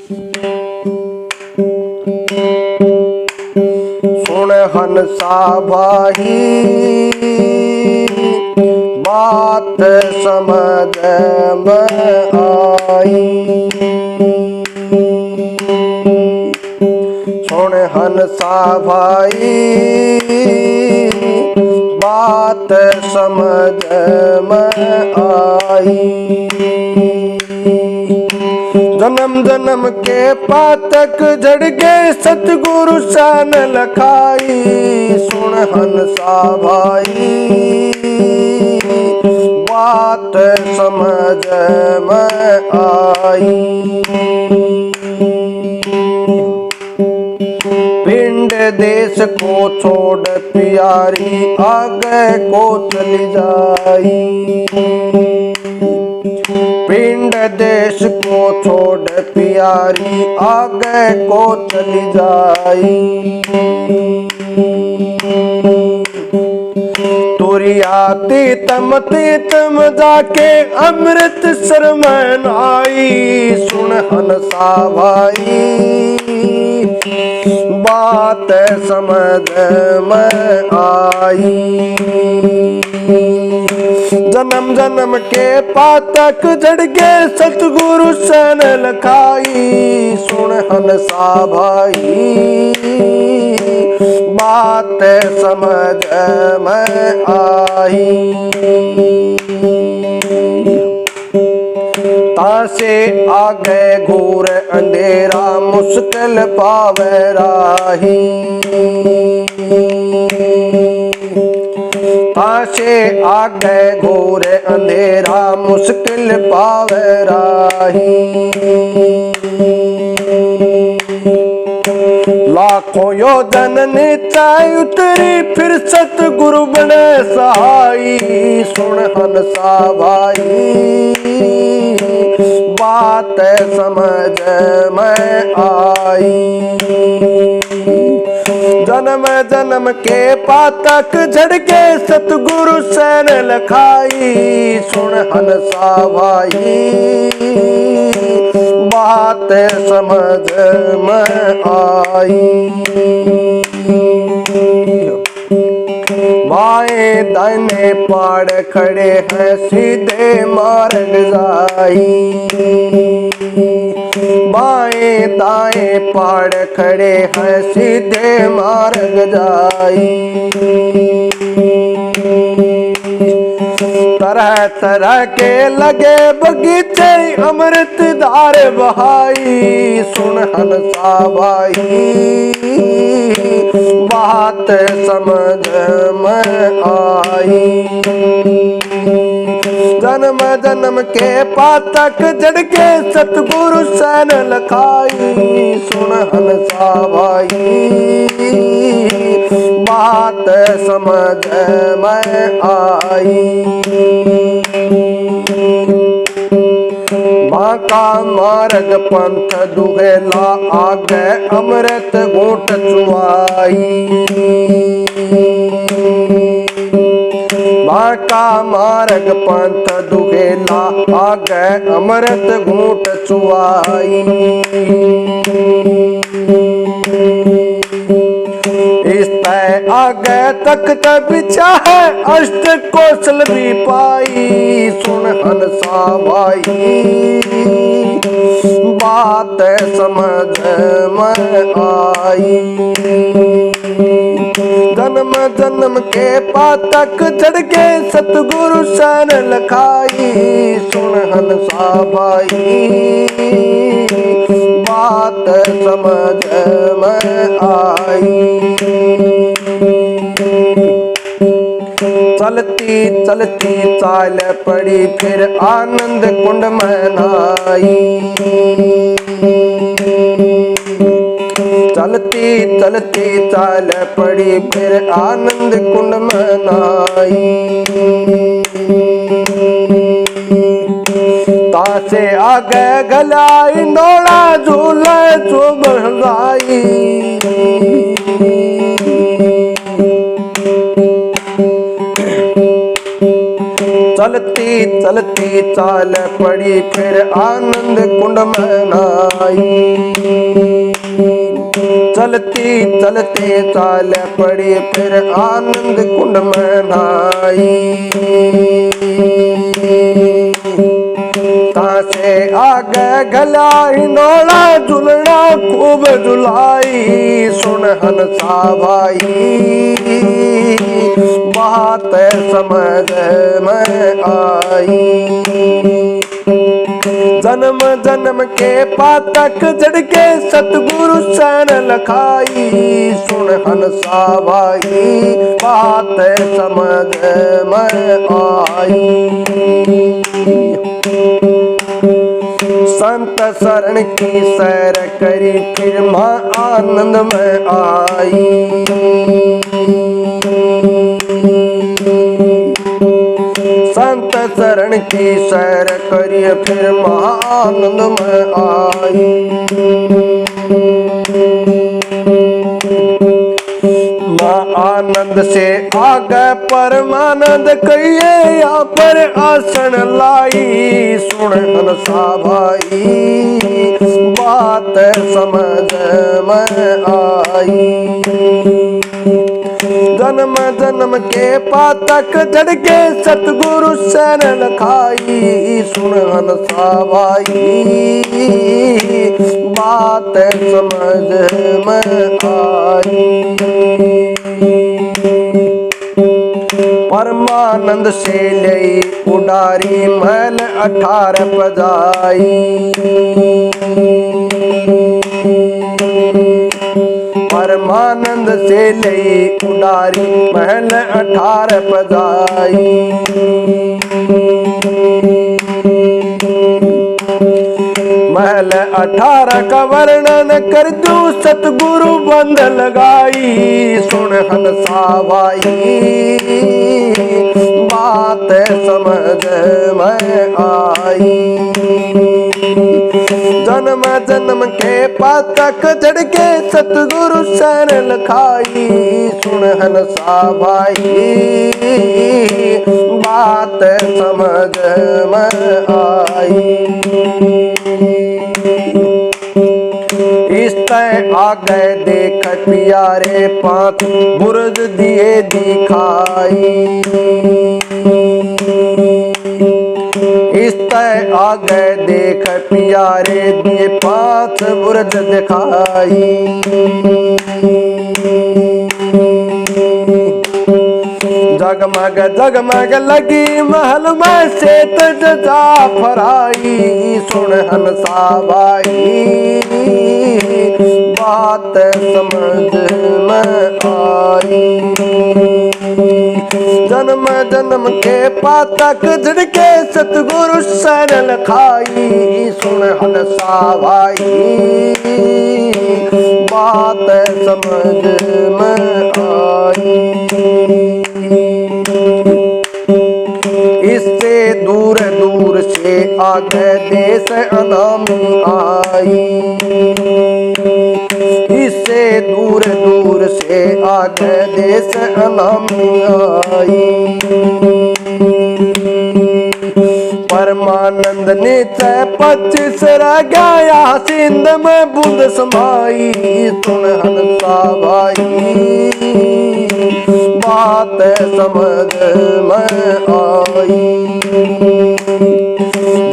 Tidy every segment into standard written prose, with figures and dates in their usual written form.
सुन हंसा भाई बात समझ में आई। सुन हंसा भाई बात समझ में आई। जन्म जन्म के पातक झड़ गए सतगुरु सन लखाई। सुन हंसा भाई बात समझ में आई। पिंड देश को छोड़ प्यारी आगे को चली जाई। पिंड देश को छोड़ प्यारी आगे को चली जाई। तुरिया तीतम तीतम जाके अमृत शर्मन आई। सुन हंसा भाई बात समझ में आई। जन्म जन्म के पातक जड़ गए सतगुरु सन लखाई। सुन हंसा भाई बात समझ में आई। तासे आगे घूर अंधेरा मुश्किल पावे राही। तासे आगे घोर अंधेरा मुश्किल पावे राही। लाखों योजन नीचे उतरी फिर सतगुरु बने सहाई। सुन हंसा भाई बात समझ में आई। जन्म जन्म के पातक झड़ के सतगुरु सन लखाई। सुन हंसा भाई बात समझ में आई। बाएं दाएं पाड़ खड़े हैं सीधे मार्ग जाई। बाएं दाएं पाड़ खड़े हैं सीधे मार्ग जाई। तरह तरह के लगे बगीचे अमृत धार बहाई। सुन हंसा भाई बात समझ में आई। जन्म जन्म के पातक जड़ के सतगुरु सन लखाई। सुन हंसा भाई बात समझ में आई। बांका मार्ग पंथ दुहेला आगे अमृत घूट चुआई। बांका मार्ग पंथ दुहेला आगे अमृत घूट चुआई। इस तय आगे तख्त बिछा है अष्ट कौशल भी पाई। सुन हंसा भाई बात समझ में आई। जन्म जन्म के पातक जड़ के सतगुरु सन लखाई। सुन हंसा भाई बात समझ में आई। चलती चलती चाल पड़ी फिर आनंद कुंड में नाई। चलती चलती चाल पड़ी फिर आनंद कुंड में नाई। तासे आगे गलाई नोड़ा झूले चुभलाई। चलती चलती चाल पड़ी फिर आनंद कुंड में नहाई। चलती चलती चाल पड़ी फिर आनंद कुंड में नहाई। से आगे गला हिंडोला झुलना खूब झुलाई। सुन हंसा भाई बात समझ में आई। जन्म जन्म के पातक जड़ के सतगुरु सन लखाई। सुन हंसा भाई बात समझ में आई। संत शरण की सैर करी फिर मां आनंद में आई। संत शरण की सैर करी फिर मां आनंद में आई। आनंद से आगे परमानंद कहिए यहाँ पर आसन लाई। सुन हंसा भाई बात समझ में आई। जन्म जन्म के पातक जड़ के सतगुरु सन लखाई। सुन हंसा भाई बात समझ में आई। परमानंद से ले उडारी महल 18 पजाई। परमानंद से ले उडारी महल 18 पजाई। महल 18 का वर्णन कर दूं सतगुरु बंद लगाई। सुन हंसा भाई बात समझ में आई। जन्म जन्म के पातक जड़ के सतगुरु सन लखाई। सुन हंसा भाई बात समझ में आई। इस तय आ गए देख प्यारे 5 बुर्ज दिए दिखाई। इस तय आ गए देख प्यारे दिए 5 बुर्ज दिखाई। जगमग जगमग लगी महल में से तजा फराई। सुन हंसा भाई बात समझ में आई। जन्म जन्म के पातक जड़ के सतगुरु सन लखाई। सुन हंसा भाई बात समझ में आई। इससे दूर दूर से आगे देश अनामी आई। इससे दूर दूर से आगे देश अनामी आई। परमानंद नीचे 25 रह गया सिंध में बूंद समाई। सुन हंसा भाई बात समझ में आई।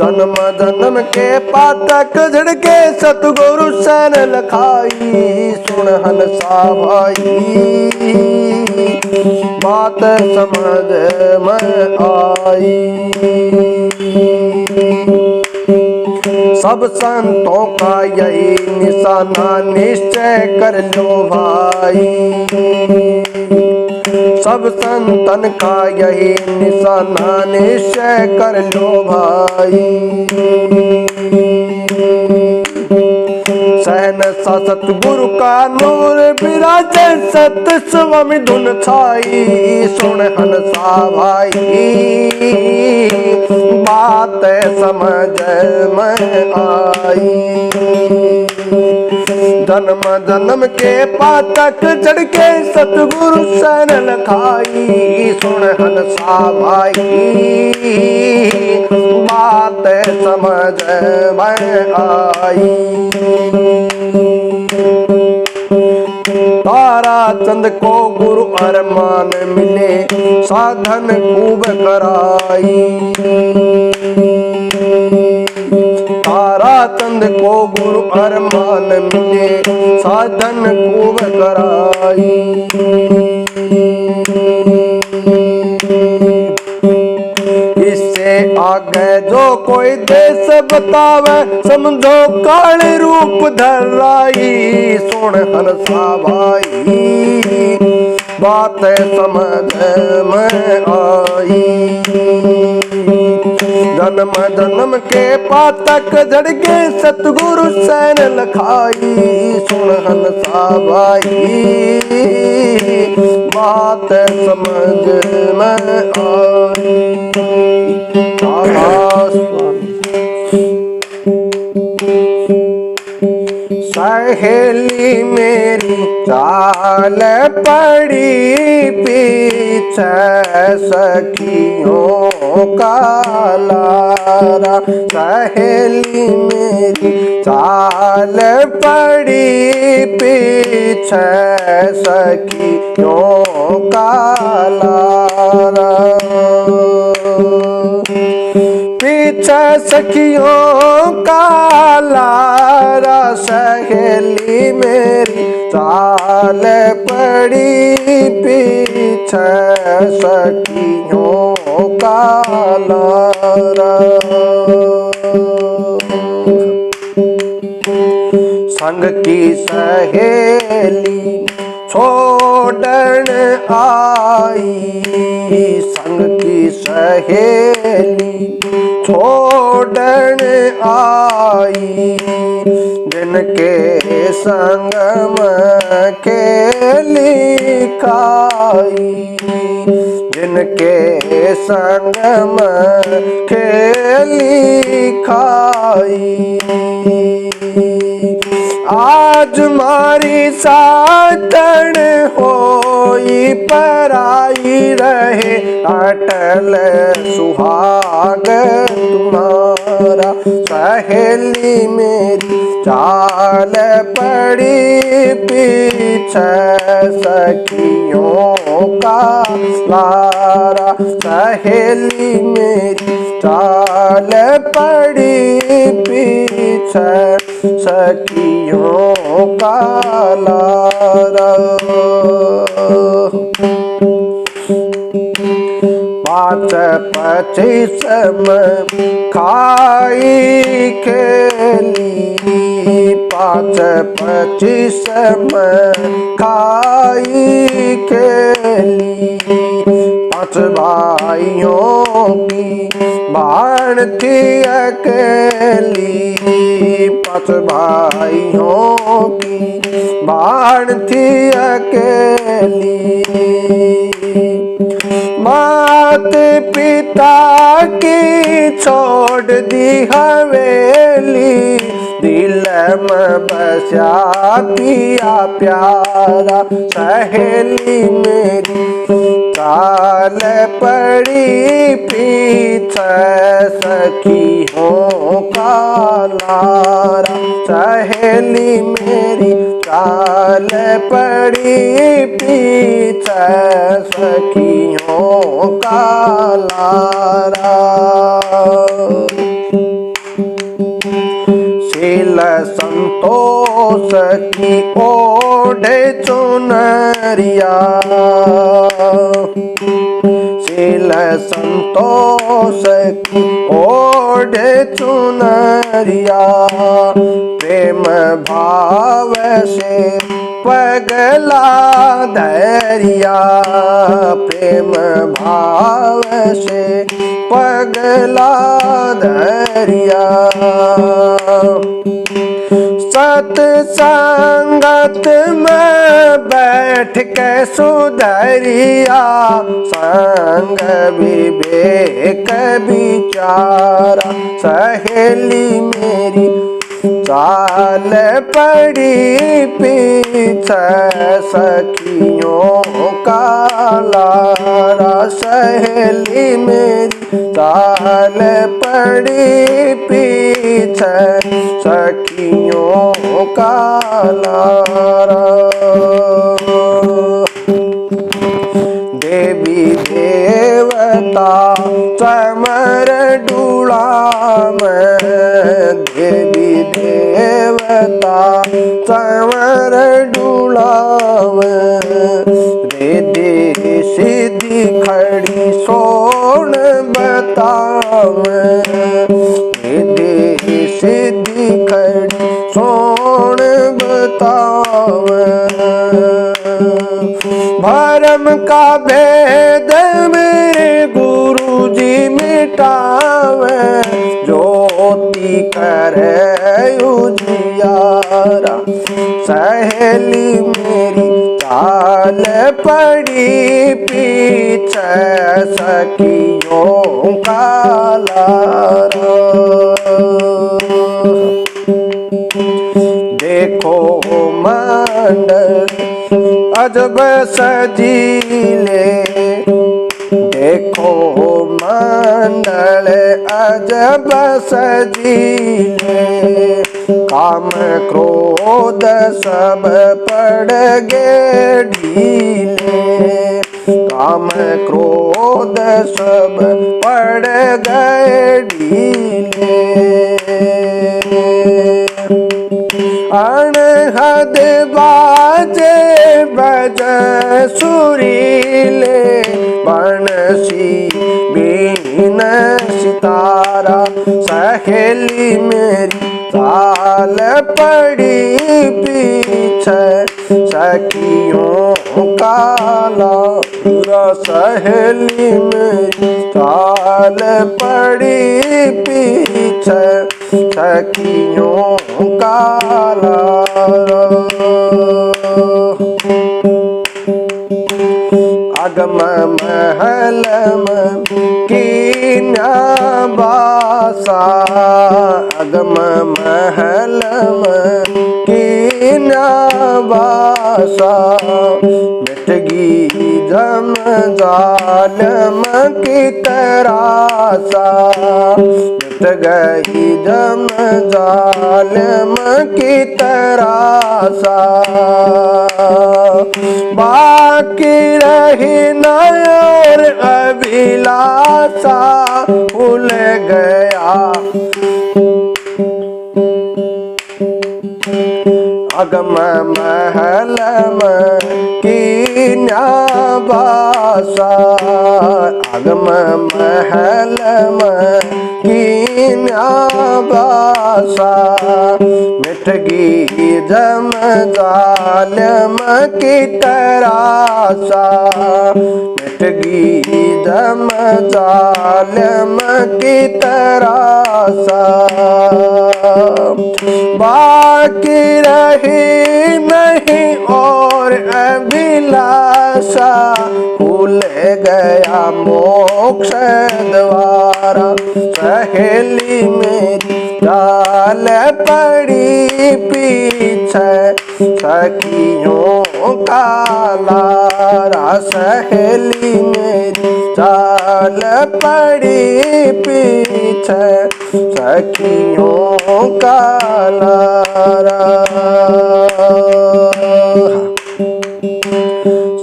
जन्म जन्म के पातक जड़ के सतगुरु सन लखाई। सुन हंसा भाई बात समझ में आई। सब संतों का यही निशाना निश्चय कर लो भाई। सब संतन का यही निशाना निश्चय कर लो भाई। सहन सा सतगुरु का नूर विराजे सत स्वामी धुन छाई। सुन हंसा भाई बात समझ में आई। जन्म जन्म के पातक जड़ के सतगुरु शरण लखाई। सुन हंसा भाई बात समझ में आई। तारा चंद को गुरु अरमान मिले साधन खूब कराई। तारा चंद को गुरु अरमान मिले साधन खूब कराई। इससे आगे जो कोई देश बतावे समझो काल रूप धराई। सुन हंसा भाई बात समझ में आई। जन्म जन्म के पातक जड़ के सतगुरु शरण लखाई। सुन हंसा भाई बात समझ में आई। सहेली मेरी चाल पड़ी पीछे सखियों का लारा। सहेली मेरी चाल पड़ी पीछे सखियों का लारा। पीछे सखियों का लारा। सहेली मेरी चाल पड़ी पीछे सखियों का लारा। संग की सहेली छोड़न आई। संग की सहेली छोड़न आई। जिनके संग में खेली खाई। जिनके संग में खेली खाई। आज मारी सातन होई पराई रहे अटल सुहाग तुम्हारा। सहेली मेरी चाल पड़ी पीछे सखियों का लारा। सहेली मेरी चाल पड़ी पीछे सखियों का लारा। पाँच पच्चीस में खाई खेली। पाँच पच्चीस में खाई खेली। पाँच भाइयों की बाण थी अकेली। पाँच भाइयों की बाण थी अकेली। मात पिता की छोड़ दी हवेली। दिल में बसा पिया प्यारा। सहेली मेरी चाल पड़ी पीछे सखियों का लारा। सहेली मेरी चाल पड़ी पीछे सखियों का लारा। शील संतोष की ओढ़े चुनरिया। शील संतोष की ओढ़े चुनरिया। प्रेम भाव से पगला धैर्या। प्रेम भाव से पगला धैर्या। सत्संगत में बैठ के सुधरिया। संग विवेक विचारा। सहेली मेरी चाल पड़ी पीछे सखियों का लारा। सहेली मेरी चाल पड़ी पीछे सखियों का लारा। देवी देवता चमर डुलाम, देवी देवता चमर डुलाम। रिद्धि सिद्धि खड़ी सोन बताव, रिद्धि सिद्धि खड़ी सोन बताव। भरम का भेद मेरे गुरु जी मिटावे, ज्योति करे उजियारा। सहेली मेरी चाल पड़ी पीछे सखियों का लारा। देखो मंडल अजब सजीले, देखो मंडल अजब सजीले। काम क्रोध सब पड़ गे ढीले, काम क्रोध सब पड़ गए ढीले। अनहद बाजे बज सुरीले, बंसी बीन सितारा। सहेली मेरी चाल पड़ी पीछे सखियों का लारा। सहेली मेरी चाल पड़ी पीछे सखियों का लारा। अगम महल की बासा, अगम महल की बासा। मिटगी जम जालम की तरासा, मिट गई जम जालम की तरासा। बाकी रही नयर अभिलाषा, भूल गया अगम महल की बासा, अगम महल की बासा। मिटगी जम जालम की तरासा, मिटगी जम जालम की तरासा। बाकी रही नहीं और अभिलाषा, भूल गया मोक्ष द्वारा। सहेली मेरी चाल पड़ी पीछे सखियों का लारा। सहेली मेरी चाल पड़ी पीछे सखियों का लारा।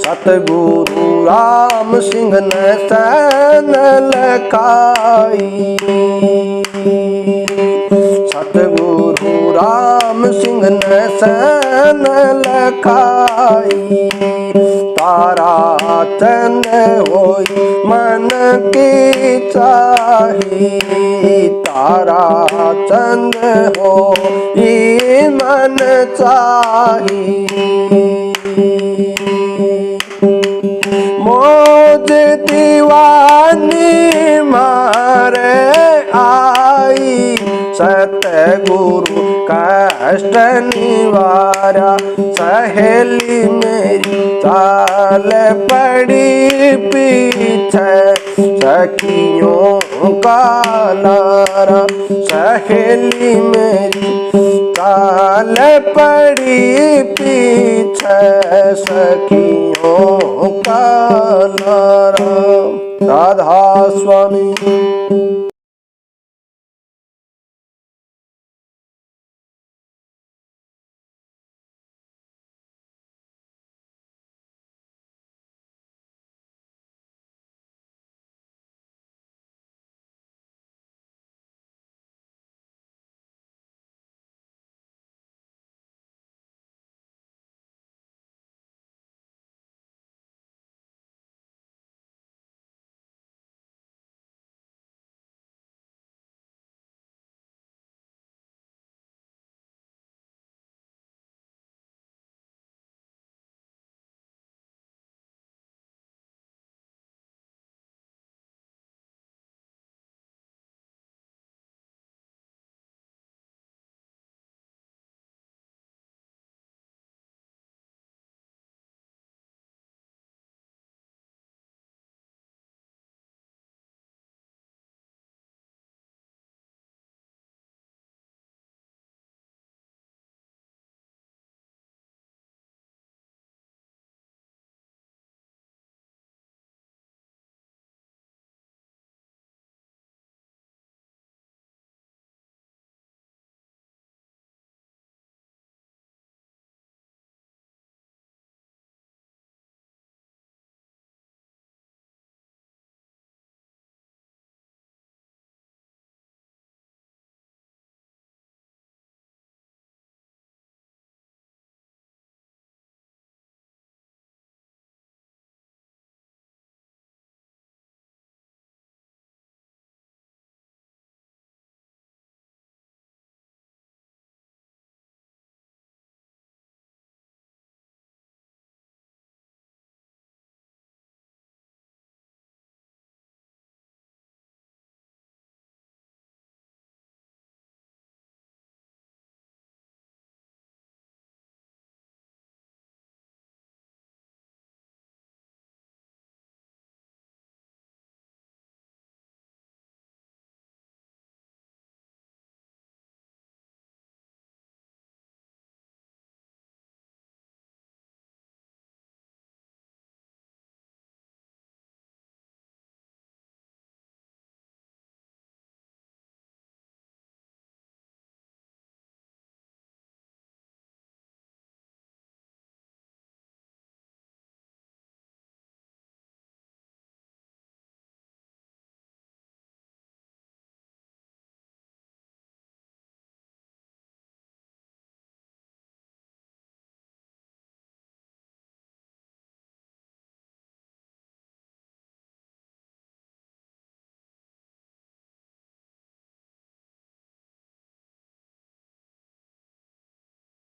सतगुरु राम सिंह ने सन लखाई, सतगुरु राम सिंह ने सन लखाई। तारा तन होई मन की चाही, तारा चंद हो मन चाही। मौज दीवानी मारे आई, सतगुरु का कष्ट निवारा। सहेली मेरी चाल पड़ी पीछे सखियों का लारा। सहेली मेरी चाल पड़ी पीछे सखियों का लारा। राधा स्वामी।